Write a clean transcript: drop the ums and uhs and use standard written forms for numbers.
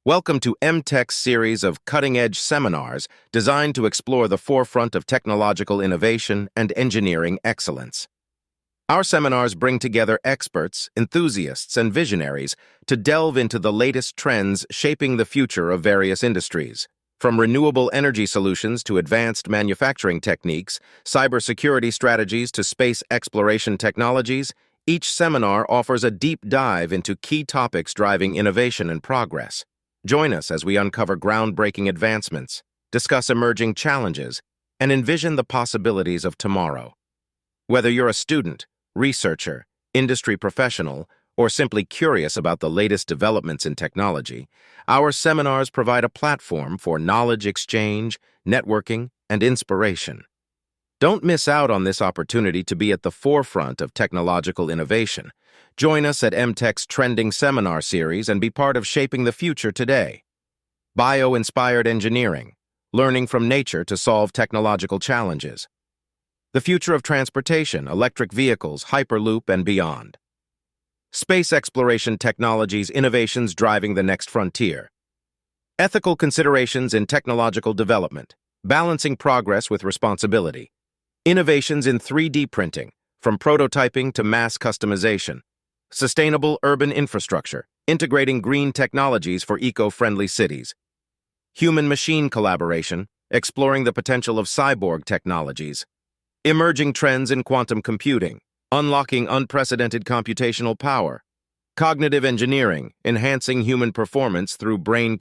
Welcome to M.Tech's series of cutting-edge seminars designed to explore the forefront of technological innovation and engineering excellence. Our seminars bring together experts, enthusiasts, and visionaries to delve into the latest trends shaping the future of various industries. From renewable energy solutions to advanced manufacturing techniques, cybersecurity strategies to space exploration technologies, each seminar offers a deep dive into key topics driving innovation and progress. Join us as we uncover groundbreaking advancements, discuss emerging challenges, and envision the possibilities of tomorrow. Whether you're a student, researcher, industry professional, or simply curious about the latest developments in technology, our seminars provide a platform for knowledge exchange, networking, and inspiration. Don't miss out on this opportunity to be at the forefront of technological innovation. Join us at M.Tech's trending seminar series and be part of shaping the future today. Bio-inspired engineering, learning from nature to solve technological challenges. The future of transportation, electric vehicles, hyperloop, and beyond. Space exploration technologies, innovations driving the next frontier. Ethical considerations in technological development, balancing progress with responsibility. Innovations in 3D printing, from prototyping to mass customization. Sustainable urban infrastructure, integrating green technologies for eco-friendly cities. Human-machine collaboration, exploring the potential of cyborg technologies. Emerging trends in quantum computing, unlocking unprecedented computational power. Cognitive engineering, enhancing human performance through brain